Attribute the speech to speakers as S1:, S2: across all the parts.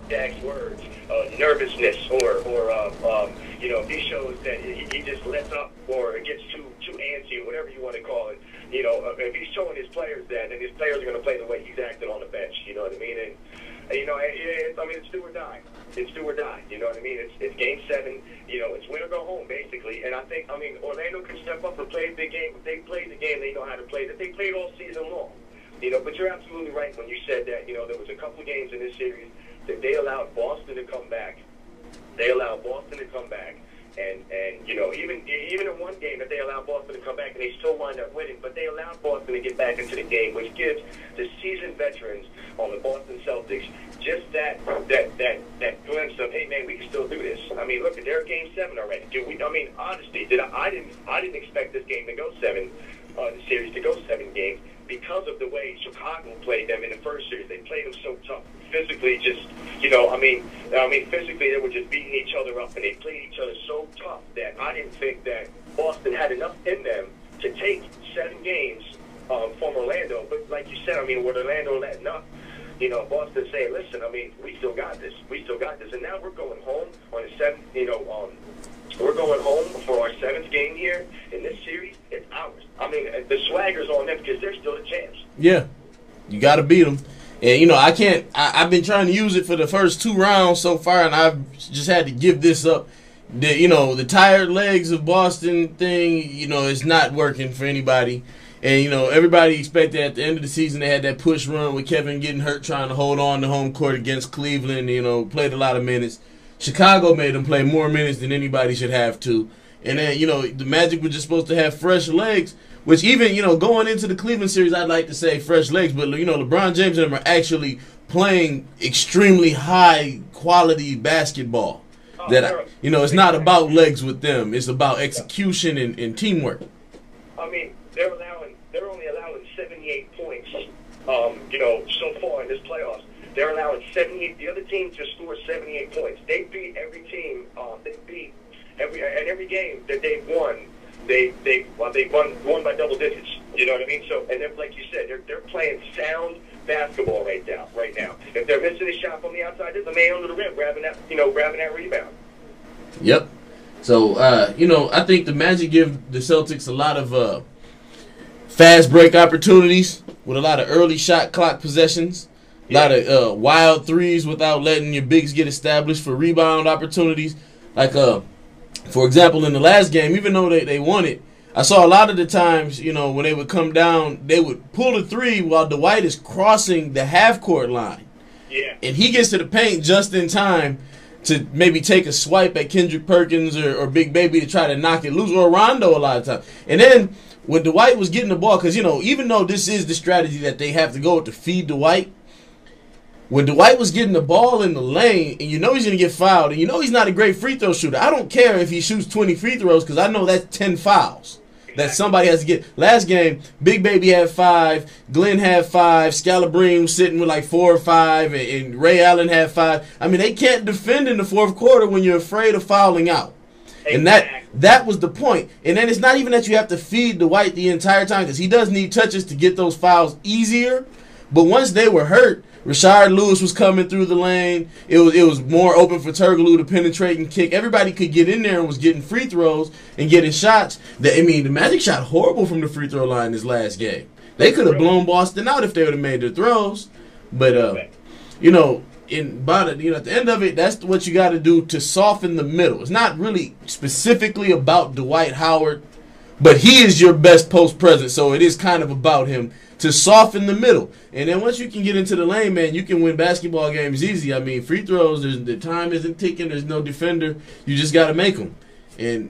S1: exact words, nervousness, if he shows that he just lets up or gets too antsy or whatever you want to call it, if he's showing his players that, then his players are going to play the way he's acting on the bench. You know what I mean? And it's do or die. It's do or die. You know what I mean? It's game 7. It's win or go home basically. And I think Orlando can step up and play a big game. If they played the game, they know how to play. That they played all season long. But you're absolutely right when you said that. There was a couple of games in this series that they allowed Boston to come back. And even in one game that they allowed Boston to come back and they still wind up winning, but they allowed Boston to get back into the game, which gives the seasoned veterans on the Boston Celtics just that glimpse of, hey man, we can still do this. I mean, look, they're game 7 already. Honestly, I didn't expect this game to go 7, the series to go 7 games because of the way Chicago played them in the first series. They played them so tough. Physically, physically they were just beating each other up, and they played each other so tough that I didn't think that Boston had enough in them to take 7 games from Orlando. But like you said, with Orlando letting up, Boston saying, listen, we still got this. And now we're going home on the 7th, we're going home for our 7th game here in this series. It's ours. The swagger's on them because they're still the champs.
S2: Yeah, you got to beat them. And, I've been trying to use it for the first 2 rounds so far, and I've just had to give this up. The tired legs of Boston thing, it's not working for anybody. And, everybody expected at the end of the season they had that push run with Kevin getting hurt trying to hold on to home court against Cleveland, played a lot of minutes. Chicago made them play more minutes than anybody should have to. And then, the Magic were just supposed to have fresh legs, which even, going into the Cleveland series, I'd like to say fresh legs. But, LeBron James and them are actually playing extremely high-quality basketball. It's not about legs with them. It's about execution and teamwork.
S1: They're only allowing 78 points, so far in this playoffs. They're allowing 78. The other team just scored 78 points. They beat every team. Every game that they've won, they won by double digits. You know what I mean? So, and then, like you said, they're playing sound basketball right now. If they're missing a shot from the outside, there's a man under the rim grabbing that rebound.
S2: Yep. So, I think the Magic give the Celtics a lot of fast break opportunities with a lot of early shot clock possessions. A lot of wild threes without letting your bigs get established for rebound opportunities. Like, for example, in the last game, even though they won it, I saw a lot of the times, when they would come down, they would pull the 3 while Dwight is crossing the half-court line.
S1: Yeah.
S2: And he gets to the paint just in time to maybe take a swipe at Kendrick Perkins or Big Baby to try to knock it loose, or Rondo a lot of times. And then when Dwight was getting the ball, because, even though this is the strategy that they have to go with to feed Dwight, when Dwight was getting the ball in the lane, and he's going to get fouled, and he's not a great free throw shooter. I don't care if he shoots 20 free throws because I know that's 10 fouls that somebody has to get. Last game, Big Baby had 5, Glenn had 5, Scalabrine was sitting with like 4 or 5, and Ray Allen had 5. They can't defend in the fourth quarter when you're afraid of fouling out. And that was the point. And then it's not even that you have to feed Dwight the entire time because he does need touches to get those fouls easier. But once they were hurt, Rashard Lewis was coming through the lane. It was more open for Turkoglu to penetrate and kick. Everybody could get in there and was getting free throws and getting shots. The Magic shot horrible from the free throw line this last game. They could have blown Boston out if they would have made their throws. But at the end of it, that's what you got to do to soften the middle. It's not really specifically about Dwight Howard, but he is your best post presence, so it is kind of about him. To soften the middle. And then once you can get into the lane, man, you can win basketball games easy. Free throws, the time isn't ticking. There's no defender. You just got to make them. And,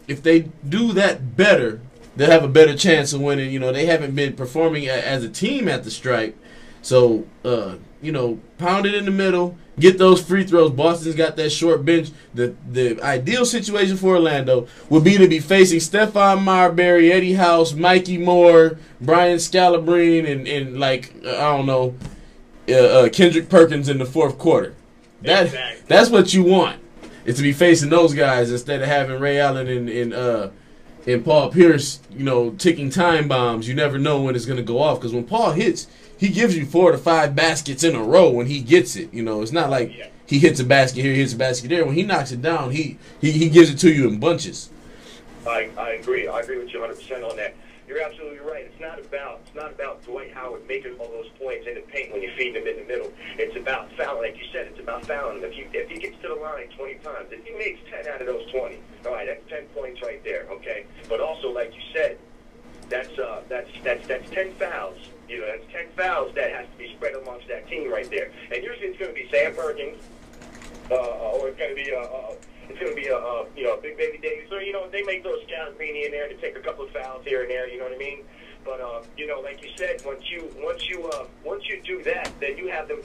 S2: if they do that better, they'll have a better chance of winning. They haven't been performing as a team at the stripe. So, pound it in the middle. Get those free throws. Boston's got that short bench. The ideal situation for Orlando would be to be facing Stephon Marbury, Eddie House, Mikey Moore, Brian Scalabrine, and Kendrick Perkins in the fourth quarter. That's what you want. Is to be facing those guys instead of having Ray Allen and Paul Pierce, ticking time bombs. You never know when it's going to go off because when Paul hits, he gives you 4 to 5 baskets in a row when he gets it. You know, it's not like he hits a basket here, he hits a basket there. When he knocks it down, he gives it to you in bunches.
S1: I agree. I agree with you 100% on that. You're absolutely right. It's not about Dwight Howard making all those points in the paint when you're feeding him in the middle. It's about fouling, like you said. It's about fouling him. If he gets to the line 20 times, if he makes 10 out of those 20, all right, that's 10 points right there. Okay, but also, like you said, that's 10 fouls. You know, that's 10 fouls that has to be spread amongst that team right there. And usually it's going to be Sam Perkins, or it's going to be Big Baby Davis, or they make those Scalabrini in there to take a couple of fouls here and there. You know what I mean? But like you said, once you do that, then you have the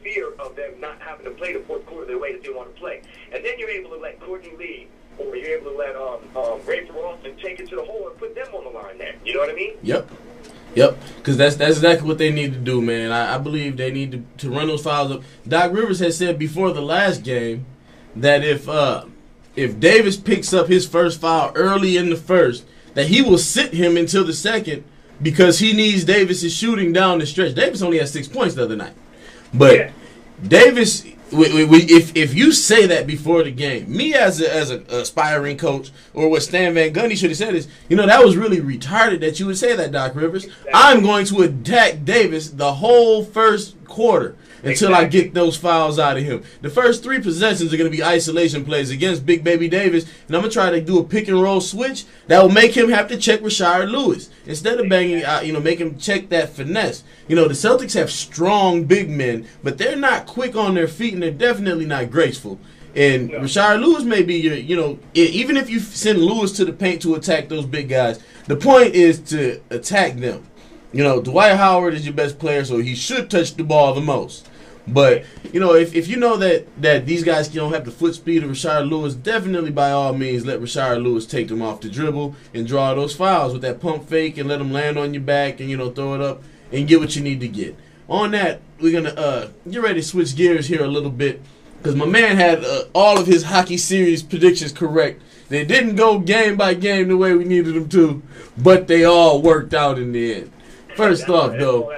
S1: fear of them not having to play the fourth quarter the way that they want to play, and then you're able to let Courtney Lee, or you're able to let Rafer Austin take it to the hole and put them on the line there. You know what I mean?
S2: Yep, because that's exactly what they need to do, man. I believe they need to run those fouls up. Doc Rivers has said before the last game that if Davis picks up his first foul early in the first, that he will sit him until the second because he needs Davis' shooting down the stretch. Davis only had 6 points the other night. But Davis, if you say that before the game, me as an aspiring coach, or what Stan Van Gundy should have said is, that was really retarded that you would say that, Doc Rivers. Exactly. I'm going to attack Davis the whole first quarter until I get those fouls out of him. The first 3 possessions are going to be isolation plays against Big Baby Davis, and I'm going to try to do a pick and roll switch that will make him have to check Rashard Lewis instead of banging out, make him check that finesse. The Celtics have strong big men, but they're not quick on their feet, and they're definitely not graceful. And Rashard Lewis may be your, even if you send Lewis to the paint to attack those big guys, the point is to attack them. Dwight Howard is your best player, so he should touch the ball the most. But, if you know that these guys don't have the foot speed of Rashard Lewis, definitely by all means let Rashard Lewis take them off the dribble and draw those fouls with that pump fake and let them land on your back and, throw it up and get what you need to get. On that, we're going to get ready to switch gears here a little bit because my man had all of his hockey series predictions correct. They didn't go game by game the way we needed them to, but they all worked out in the end. First off, though,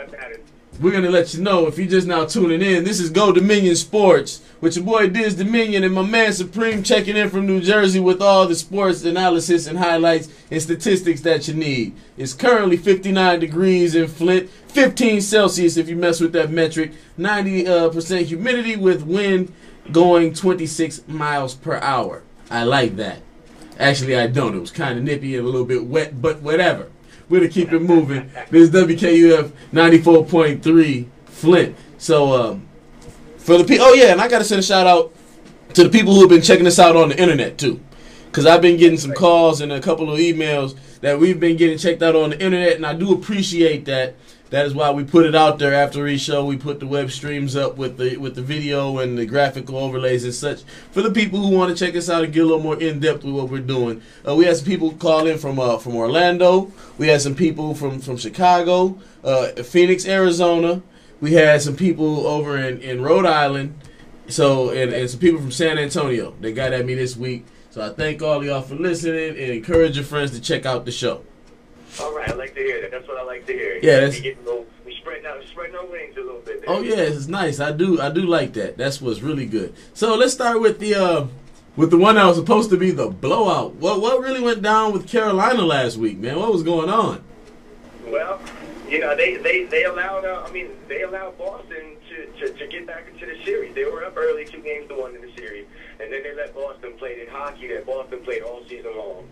S2: we're going to let you know, if you're just now tuning in, this is Go Dominion Sports with your boy Dizz Dominion and my man Supreme checking in from New Jersey with all the sports analysis and highlights and statistics that you need. It's currently 59 degrees in Flint, 15 Celsius if you mess with that metric, 90% humidity with wind going 26 miles per hour. I like that. Actually, I don't. It was kind of nippy and a little bit wet, but whatever. We're going to keep it moving. This is WKUF 94.3 Flint. So, for the people, and I got to send a shout out to the people who have been checking us out on the internet, too. Because I've been getting some calls and a couple of emails that we've been getting checked out on the internet, and I do appreciate that. That is why we put it out there after each show. We put the web streams up with the video and the graphical overlays and such for the people who want to check us out and get a little more in depth with what we're doing. We had some people call in from Orlando. We had some people from Chicago, Phoenix, Arizona. We had some people over in Rhode Island. So and some people from San Antonio. They got at me this week. So I thank all of y'all for listening and encourage your friends to check out the show.
S1: All right, I like to hear that. That's what I like to hear.
S2: Yeah,
S1: we spreading our wings a little bit there.
S2: Oh yeah, it's nice. I do like that. That's what's really good. So let's start with the one that was supposed to be the blowout. What really went down with Carolina last week, man? What was going on?
S1: Well, they allowed Boston to get back into the series. They were up early, 2-1 in the series, and then they let Boston play the hockey that Boston played all season long.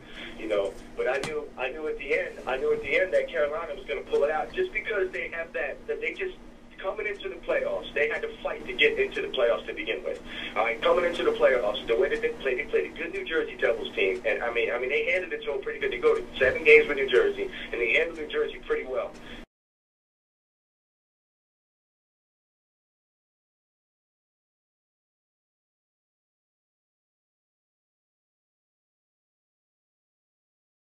S1: But I knew at the end that Carolina was going to pull it out just because they have that they just coming into the playoffs. They had to fight to get into the playoffs to begin with. All right, coming into the playoffs, the way that they played a good New Jersey Devils team, and I mean they handled it to them pretty good. They go to 7 games with New Jersey, and they handled New Jersey pretty well.